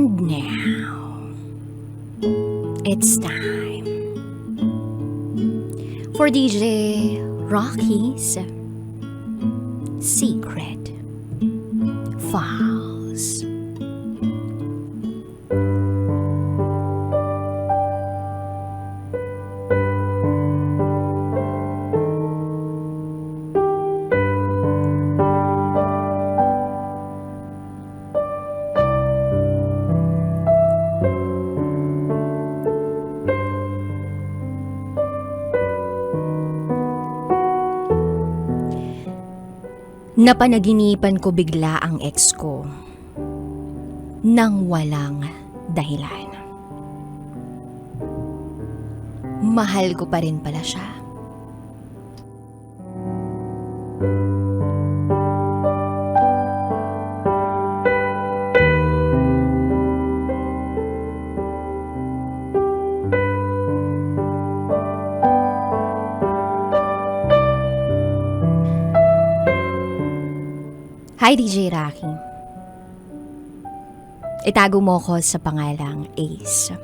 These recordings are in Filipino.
And now, it's time for DJ Rocky's Secret Files. Napanaginipan ko bigla ang ex ko nang walang dahilan. Mahal ko pa rin pala siya. Hi DJ Rocky. Itago mo ko sa pangalang Ace.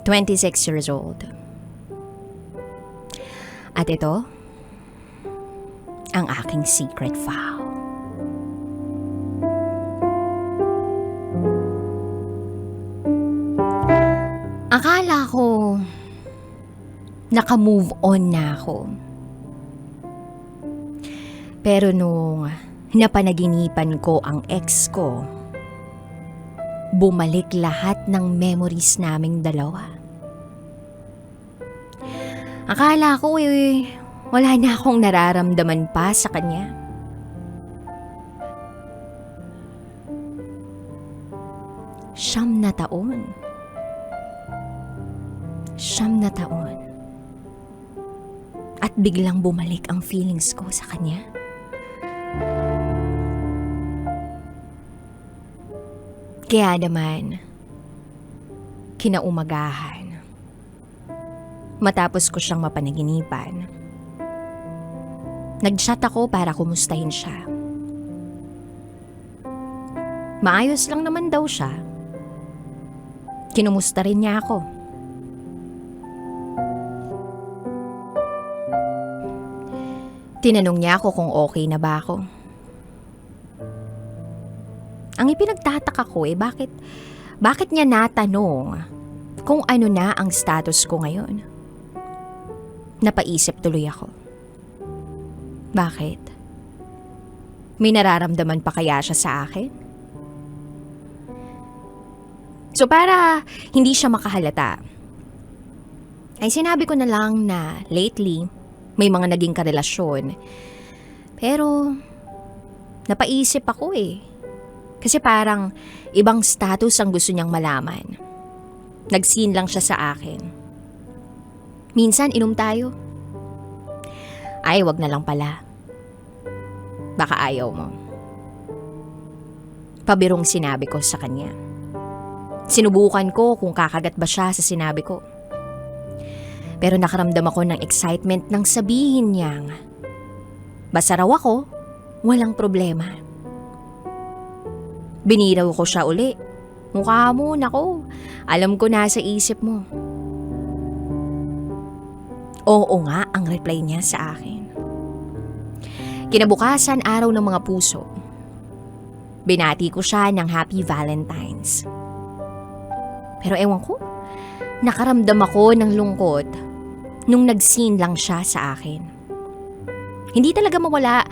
26 years old. At ito, ang aking secret file. Akala ko naka-move on na ako. Pero nung napanaginipan ko ang ex ko, bumalik lahat ng memories naming dalawa. Akala ko wala na akong nararamdaman pa sa kanya. Siyam na taon. At biglang bumalik ang feelings ko sa kanya. Kaya naman, kinaumagahan, matapos ko siyang mapanaginipan, nag-chat ako para kumustahin siya. Maayos lang naman daw siya. Kinumusta rin niya ako. Tinanong niya ako kung okay na ba ako. Ang ipinagtataka ko bakit niya natanong kung ano na ang status ko ngayon? Napaisip tuloy ako. Bakit? May nararamdaman pa kaya siya sa akin? So para hindi siya makahalata, ay sinabi ko na lang na lately may mga naging karelasyon. Pero napaisip ako Kasi parang ibang status ang gusto niyang malaman. Nag-scene lang siya sa akin. Minsan inom tayo. Ay, wag na lang pala. Baka ayaw mo. Pabirong sinabi ko sa kanya. Sinubukan ko kung kakagat ba siya sa sinabi ko. Pero nakaramdam ako ng excitement nang sabihin niyang basta raw ako, walang problema. Biniraw ko siya uli. Mukha mo, nako. Alam ko nasa isip mo. Oo nga ang reply niya sa akin. Kinabukasan araw ng mga puso. Binati ko siya ng Happy Valentine's. Pero ewan ko, nakaramdam ako ng lungkot nung nag-scene lang siya sa akin. Hindi talaga mawala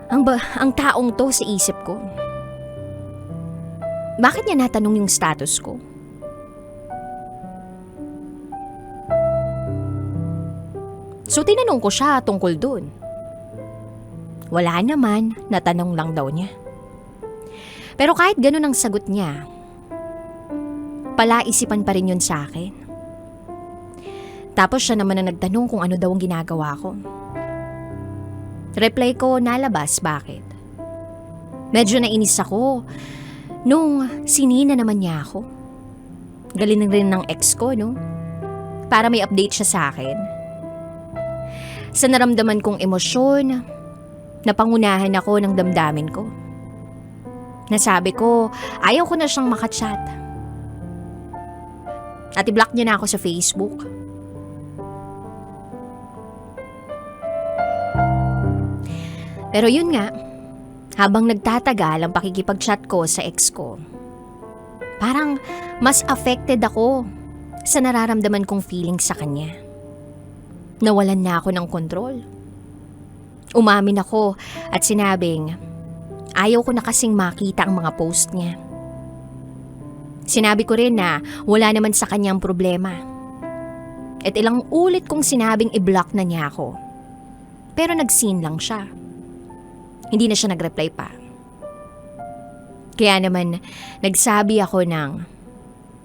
ang taong to sa isip ko. Bakit niya natanong yung status ko? So tinanong ko siya tungkol dun. Wala naman, natanong lang daw niya. Pero kahit ganun ang sagot niya, palaisipan pa rin yun sa akin. Tapos siya naman ang nagtanong kung ano daw ang ginagawa ko. Reply ko, nalabas, bakit? Medyo nainis ako nung sinina naman niya ako. Galing rin ng ex ko, no? Para may update siya sa akin. Sa naramdaman kong emosyon, napangunahan ako ng damdamin ko. Nasabi ko, ayaw ko na siyang makachat. At i-block niya na ako sa Facebook. Pero yun nga, habang nagtatagal ang pakikipag-chat ko sa ex ko, parang mas affected ako sa nararamdaman kong feeling sa kanya. Nawalan na ako ng kontrol. Umamin ako at sinabing, ayaw ko na kasing makita ang mga post niya. Sinabi ko rin na wala naman sa kanyang problema. At ilang ulit kong sinabing i-block na niya ako. Pero nag-seen lang siya. Hindi na siya nag-reply pa. Kaya naman, nagsabi ako ng,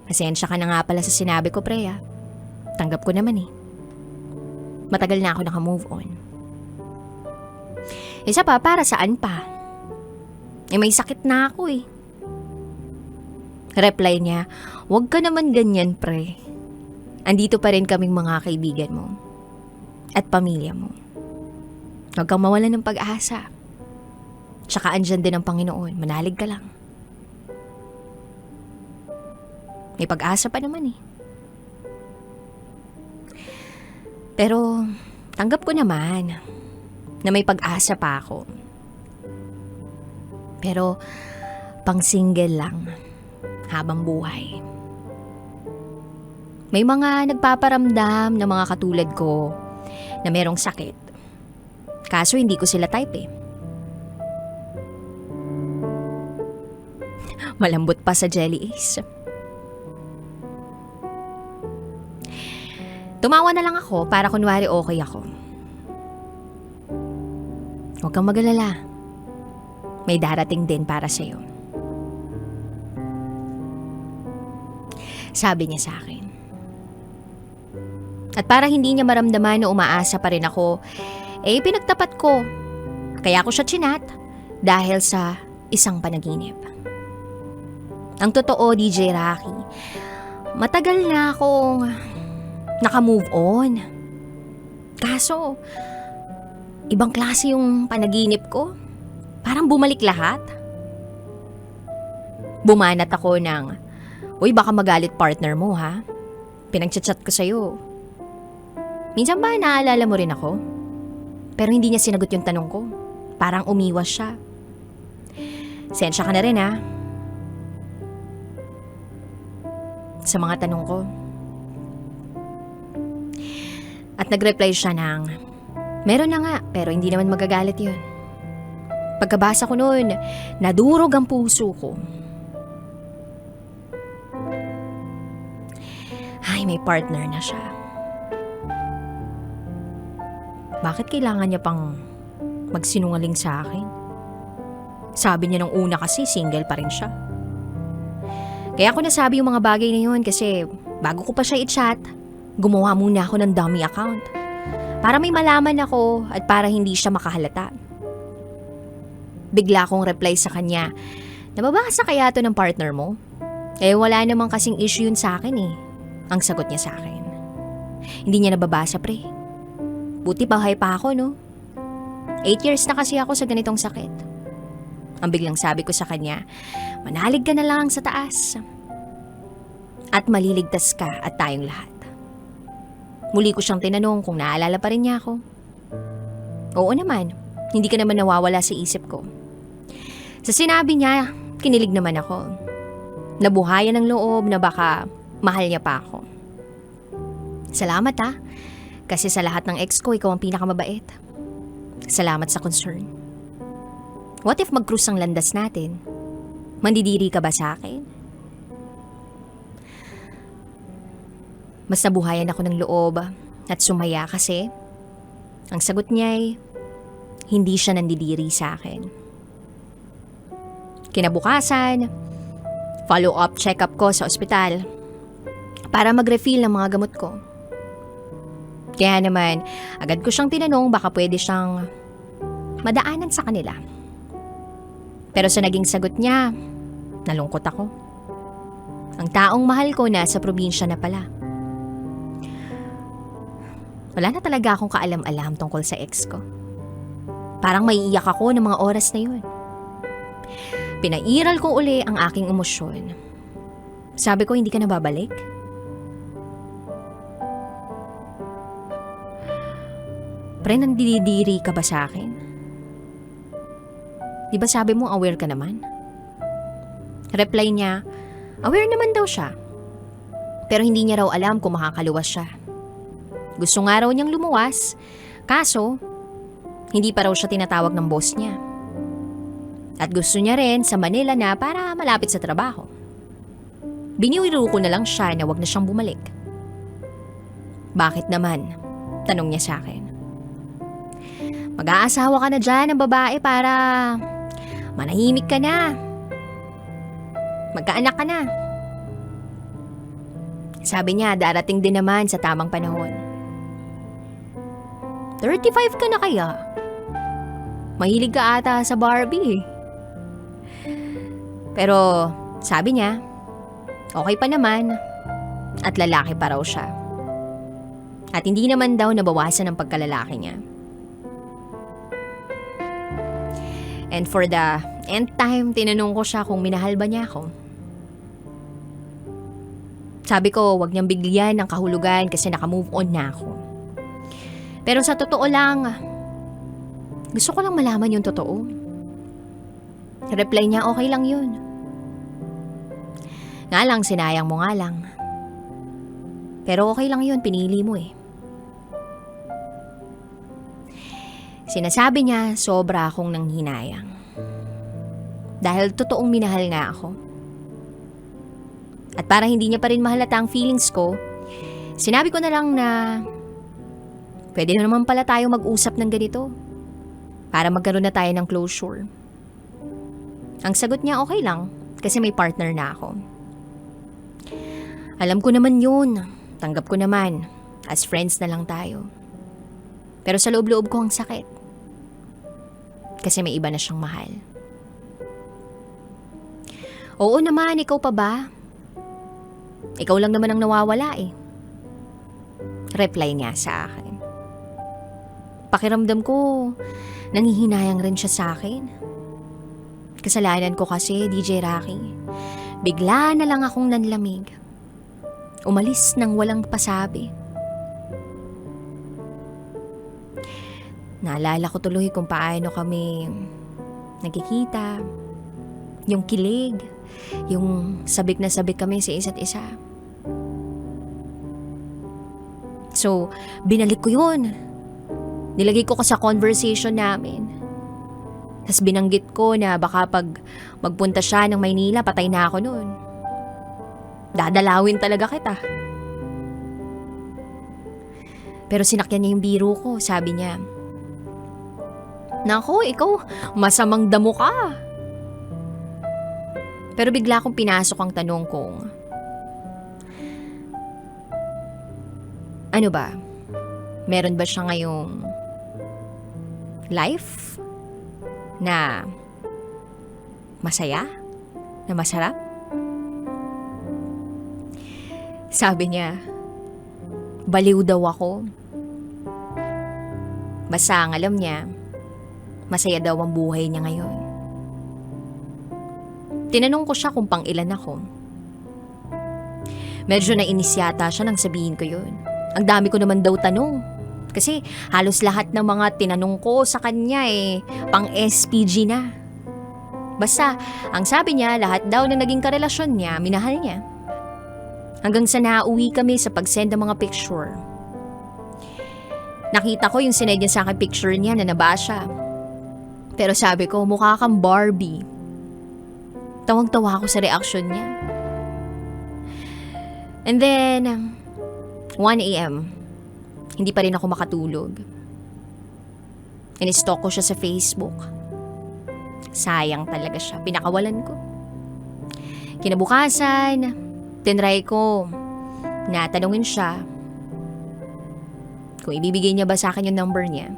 pasensya ka na nga pala sa sinabi ko, Preya. Tanggap ko naman eh. Matagal na ako naka-move on. Isa pa, para saan pa? May sakit na ako eh. Reply niya, huwag ka naman ganyan, pre. Andito pa rin kaming mga kaibigan mo. At pamilya mo. Huwag kang mawalan ng pag-asa. Tsaka andyan din ang Panginoon, manalig ka lang. May pag-asa pa naman eh. Pero tanggap ko naman na may pag-asa pa ako. Pero pang single lang habang buhay. May mga nagpaparamdam na mga katulad ko na merong sakit. Kaso hindi ko sila type eh. Malambot pa sa Jelly Ace. Tumawa na lang ako para kunwari okay ako. Huwag kang mag-alala. May darating din para sa'yo. Sabi niya sa akin. At para hindi niya maramdaman na umaasa pa rin ako, pinagtapat ko. Kaya ako siya chinat dahil sa isang panaginip. Ang totoo, DJ Rocky, matagal na akong naka-move on. Kaso, ibang klase yung panaginip ko. Parang bumalik lahat. Bumanat ako ng, uy, baka magalit partner mo ha? Pinagchat-chat ko sa'yo. Minsan ba naalala mo rin ako? Pero hindi niya sinagot yung tanong ko. Parang umiwas siya. Sensya ka na rin ha? Sa mga tanong ko. At nag-reply siya ng, meron na nga, pero hindi naman magagalit yun. Pagkabasa ko noon, nadurog ang puso ko. Ay, may partner na siya. Bakit kailangan niya pang magsinungaling sa akin? Sabi niya nung una kasi single pa rin siya. Kaya ako nasabi yung mga bagay na yun kasi bago ko pa siya i-chat, gumawa muna ako ng dummy account. Para may malaman ako at para hindi siya makahalata. Bigla akong reply sa kanya, nababasa kaya to ng partner mo? Wala namang kasing issue yun sa akin eh. Ang sagot niya sa akin. Hindi niya nababasa pre. Buti bahay pa ako no? 8 years na kasi ako sa ganitong sakit. Ang biglang sabi ko sa kanya, manalig ka na lang sa taas. At maliligtas ka at tayong lahat. Muli ko siyang tinanong kung naalala pa rin niya ako. Oo naman, hindi ka naman nawawala sa isip ko. Sa sinabi niya, kinilig naman ako. Nabuhayan ng loob na baka mahal niya pa ako. Salamat ha, kasi sa lahat ng ex ko, ikaw ang pinakamabait. Salamat sa concern. What if mag-cruise ang landas natin? Mandidiri ka ba sa akin? Mas nabuhayan ako ng loob at sumaya kasi ang sagot niya ay hindi siya nandidiri sa akin. Kinabukasan, follow-up check-up ko sa ospital para mag-refill ng mga gamot ko. Kaya naman, agad ko siyang tinanong baka pwede siyang madaanan sa kanila. Pero sa naging sagot niya, nalungkot ako. Ang taong mahal ko nasa probinsya na pala. Wala na talaga akong kaalam-alam tungkol sa ex ko. Parang maiiyak ako ng mga oras na yun. Pinairal ko uli ang aking emosyon. Sabi ko, hindi ka na babalik? Pre, nandidiri ka ba sa akin? Di ba sabi mo aware ka naman? Reply niya, aware naman daw siya. Pero hindi niya raw alam kung makakaluwas siya. Gusto nga raw niyang lumuwas, kaso hindi pa raw siya tinatawag ng boss niya. At gusto niya rin sa Manila na para malapit sa trabaho. Biniwiro ko na lang siya na wag na siyang bumalik. Bakit naman? Tanong niya sa akin. Mag-aasawa ka na dyan ng babae para manahimik ka na. Magkaanak ka na. Sabi niya, darating din naman sa tamang panahon. 35 ka na kaya? Mahilig ka ata sa Barbie. Pero sabi niya, okay pa naman at lalaki pa raw siya. At hindi naman daw nabawasan ang pagkalalaki niya. And for the nth time, tinanong ko siya kung minahal ba niya ako. Sabi ko, wag niyang bigyan ng kahulugan kasi naka-move on na ako. Pero sa totoo lang, gusto ko lang malaman yung totoo. Reply niya, okay lang yun. Nga lang, sinayang mo nga lang. Pero okay lang yun, pinili mo eh. Sinasabi niya, sobra akong nanghinayang. Dahil totoong minahal nga ako. At para hindi niya pa rin mahalata ang feelings ko, sinabi ko na lang na pwede na naman pala tayo mag-usap ng ganito para magkaroon na tayo ng closure. Ang sagot niya, okay lang kasi may partner na ako. Alam ko naman yun, tanggap ko naman, as friends na lang tayo. Pero sa loob-loob ko ang sakit. Kasi may iba na siyang mahal. Oo naman, ikaw pa ba? Ikaw lang naman ang nawawala eh. Reply niya sa akin. Pakiramdam ko, nanghihinayang rin siya sa akin. Kasalanan ko kasi, DJ Rocky. Bigla na lang akong nanlamig. Umalis nang walang pasabi. Naalala ko tuloy kung paano kami nagkikita. Yung kilig. Yung sabik na sabik kami sa isa't isa. So, binalik ko yun. Nilagay ko sa conversation namin. Tapos binanggit ko na baka pag magpunta siya ng Maynila, patay na ako noon. Dadalawin talaga kita. Pero sinakyan niya yung biro ko, sabi niya, "Nako, ikaw, masamang damo ka." Pero bigla akong pinasok ang tanong kong, ano ba? Meron ba siya ngayong life na masaya? Na masarap? Sabi niya, baliw daw ako. Basta ang alam niya, masaya daw ang buhay niya ngayon. Tinanong ko siya kung pang ilan ako. Medyo nainis yata siya nang sabihin ko yun. Ang dami ko naman daw tanong. Kasi halos lahat ng mga tinanong ko sa kanya pang SPG na. Basta, ang sabi niya, lahat daw na naging karelasyon niya, minahal niya. Hanggang sa nauwi kami sa pag-send ng mga picture. Nakita ko yung sinend niya sa akin picture niya na nabasa. Pero sabi ko, mukha kang Barbie. Tawang-tawa ako sa reaction niya. And then, 1 a.m., hindi pa rin ako makatulog. In-stalk ko siya sa Facebook. Sayang talaga siya. Pinakawalan ko. Kinabukasan, tinry ko na tanungin siya kung ibibigay niya ba sa akin yung number niya.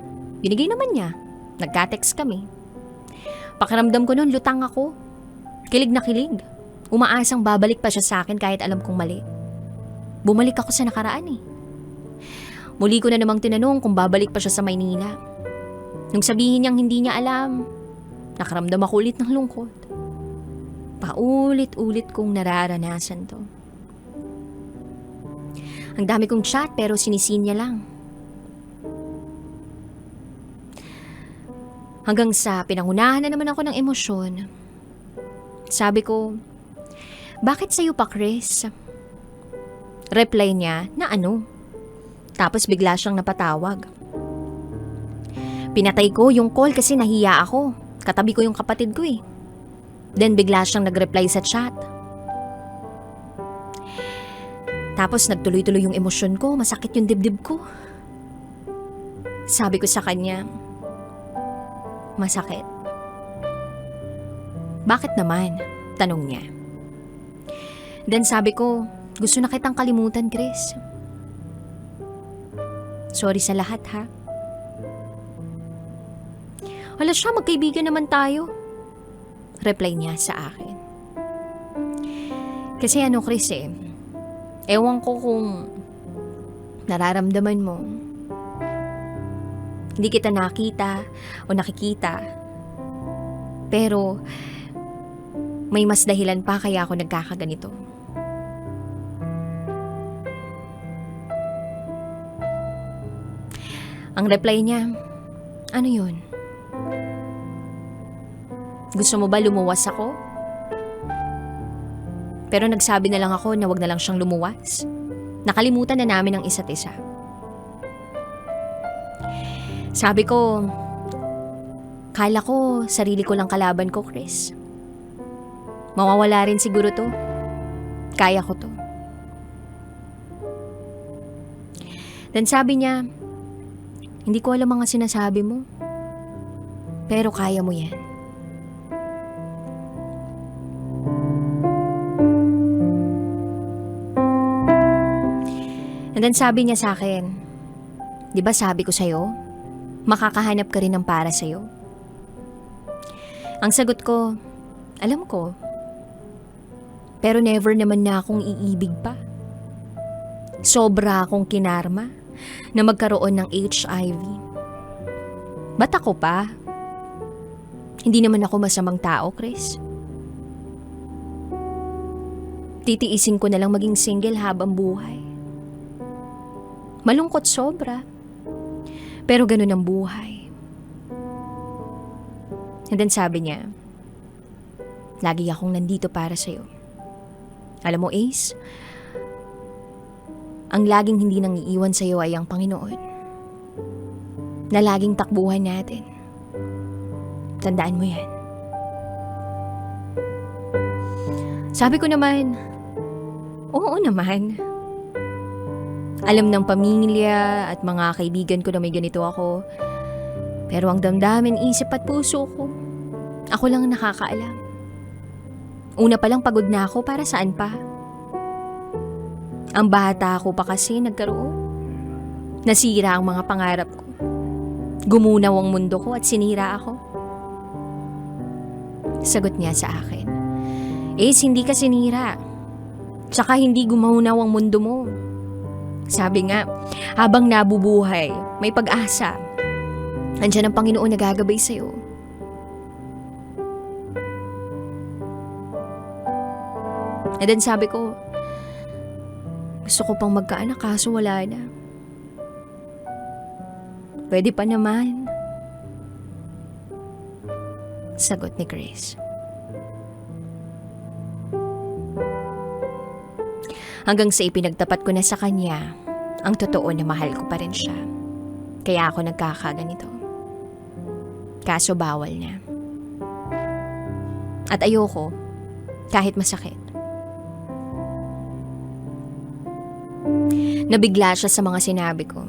Binigay naman niya. Nagka-text kami. Pakiramdam ko noon, lutang ako. Kilig na kilig. Umaasang babalik pa siya sa akin kahit alam kong mali. Bumalik ako sa nakaraan Muli ko na namang tinanong kung babalik pa siya sa Maynila. Nung sabihin niyang hindi niya alam, nakaramdam ako ulit ng lungkot. Paulit-ulit kong nararanasan to. Ang dami kong chat pero sinisinya lang. Hanggang sa pinangunahan na naman ako ng emosyon. Sabi ko, bakit sa'yo pa, Chris? Reply niya na ano. Tapos bigla siyang napatawag. Pinatay ko yung call kasi nahiya ako. Katabi ko yung kapatid ko eh. Then bigla siyang nag-reply sa chat. Tapos nagtuloy-tuloy yung emosyon ko, masakit yung dibdib ko. Sabi ko sa kanya, masakit. Bakit naman? Tanong niya. Then sabi ko, gusto na kitang kalimutan, Chris. Sorry sa lahat, ha? Wala siya, magkaibigan naman tayo. Reply niya sa akin. Kasi ano, Chris ewan ko kung nararamdaman mo. Hindi kita nakita o nakikita. Pero may mas dahilan pa kaya ako nagkakaganito. Ang reply niya, ano yun? Gusto mo ba lumuwas ako? Pero nagsabi na lang ako na wag na lang siyang lumuwas. Nakalimutan na namin ang isa't isa. Sabi ko, kala ko sarili ko lang kalaban ko, Chris. Mawawala rin siguro to. Kaya ko to. Then sabi niya, hindi ko alam mga sinasabi mo. Pero kaya mo yan. And then sabi niya sa akin, di ba sabi ko sa'yo, makakahanap ka rin ng para sa'yo? Ang sagot ko, alam ko. Pero never naman na akong iibig pa. Sobra akong kinarma na magkaroon ng HIV. Ba't ako pa? Hindi naman ako masamang tao, Chris. Titiisin ko na lang maging single habang buhay. Malungkot sobra. Pero ganun ang buhay. And then sabi niya, lagi akong nandito para sa'yo. Alam mo, Ace, ang laging hindi nang iiwan sa'yo ay ang Panginoon. Na laging takbuhan natin. Tandaan mo yan. Sabi ko naman, oo naman. Alam ng pamilya at mga kaibigan ko na may ganito ako. Pero ang damdamin, isip at puso ko, ako lang ang nakakaalam. Una pa lang pagod na ako, para saan pa? Ang bata ko pa kasi nagkaroon. Nasira ang mga pangarap ko. Gumunaw ang mundo ko at sinira ako. Sagot niya sa akin, Ace, hindi ka sinira. Tsaka hindi gumunaw ang mundo mo. Sabi nga, habang nabubuhay, may pag-asa. Andiyan ang Panginoon na gagabay sa'yo. And then sabi ko, gusto ko pang magkaanak kaso wala na. Pwede pa naman. Sagot ni Grace. Hanggang sa ipinagtapat ko na sa kanya ang totoo na mahal ko pa rin siya. Kaya ako nagkakaganito. Kaso bawal na. At ayoko, kahit masakit. Nabigla siya sa mga sinabi ko.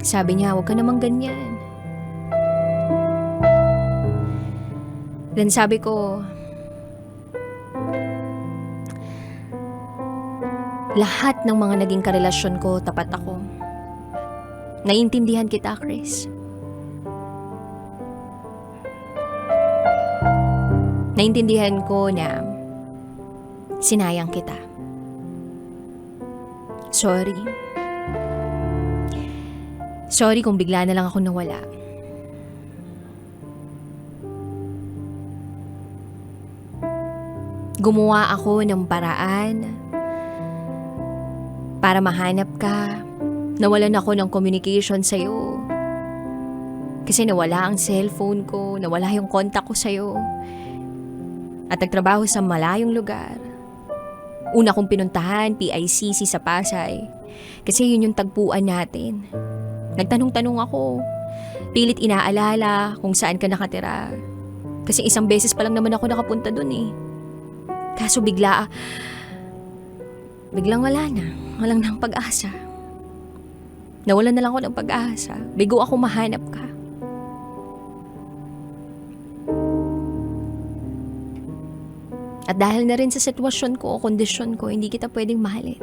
Sabi niya, huwag ka namang ganyan. Then sabi ko, lahat ng mga naging karelasyon ko, tapat ako. Naiintindihan kita, Chris. Naiintindihan ko na sinayang kita. Sorry. Sorry kung bigla na lang ako nawala. Gumawa ako ng paraan para mahanap ka. Nawalan ako ng communication sa'yo. Kasi nawala ang cellphone ko, nawala yung contact ko sa'yo. At nagtrabaho sa malayong lugar. Una kong pinuntahan, PICC sa Pasay. Kasi yun yung tagpuan natin. Nagtanong-tanong ako. Pilit inaalala kung saan ka nakatira. Kasi isang beses pa lang naman ako nakapunta dun eh. Kaso biglang wala na. Walang nang pag-asa. Nawalan na lang ako ng pag-asa. Bigo ako mahanap ka. At dahil na rin sa sitwasyon ko o kondisyon ko, hindi kita pwedeng mahalin.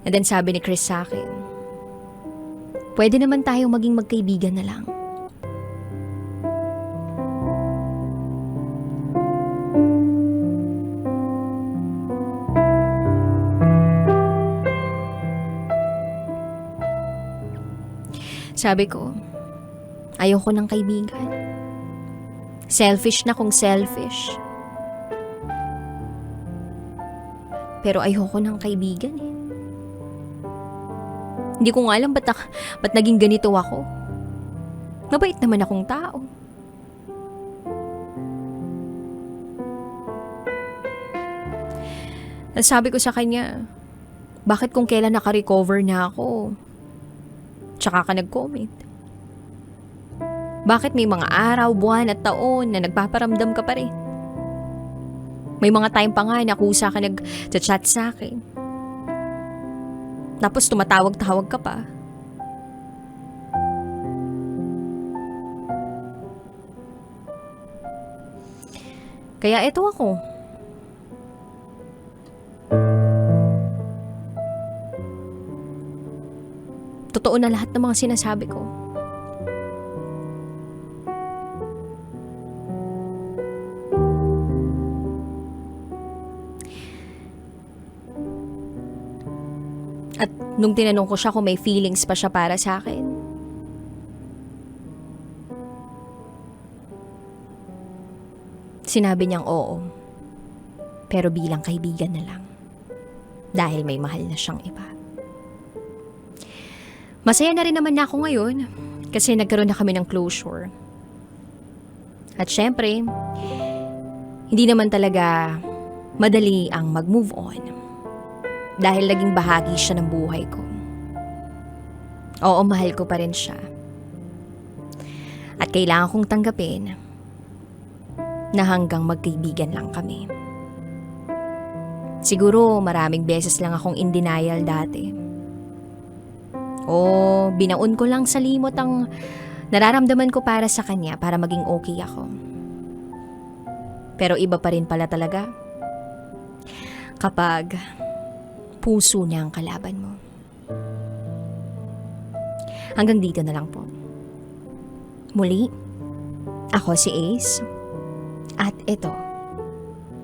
And then sabi ni Chris sa akin, pwede naman tayong maging magkaibigan na lang. Sabi ko, ayoko ng kaibigan. Selfish na kung selfish. Pero ayoko ng kaibigan eh. Hindi ko nga alam ba't naging ganito ako. Mabait naman akong tao. Sabi ko sa kanya, bakit kung kailan naka-recover na ako, tsaka ka nag-comment? Bakit may mga araw, buwan at taon na nagpaparamdam ka pa rin? May mga time pa nga na kusa ka nag-chat sa akin. Tapos tumatawag-tawag ka pa. Kaya eto ako. Totoo na lahat ng mga sinasabi ko. At nung tinanong ko siya kung may feelings pa siya para sa akin, sinabi niyang oo. Pero bilang kaibigan na lang. Dahil may mahal na siyang iba. Masaya na rin naman na ako ngayon kasi nagkaroon na kami ng closure. At syempre, hindi naman talaga madali ang mag-move on. Dahil naging bahagi siya ng buhay ko. Oo, mahal ko pa rin siya. At kailangan kong tanggapin na hanggang magkaibigan lang kami. Siguro maraming beses lang akong in denial dati. O binaon ko lang sa limot ang nararamdaman ko para sa kanya para maging okay ako. Pero iba pa rin pala talaga kapag puso na ang kalaban mo. Hanggang dito na lang po. Muli, ako si Ace at ito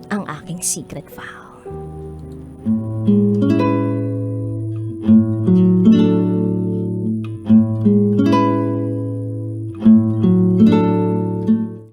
ang aking secret vow.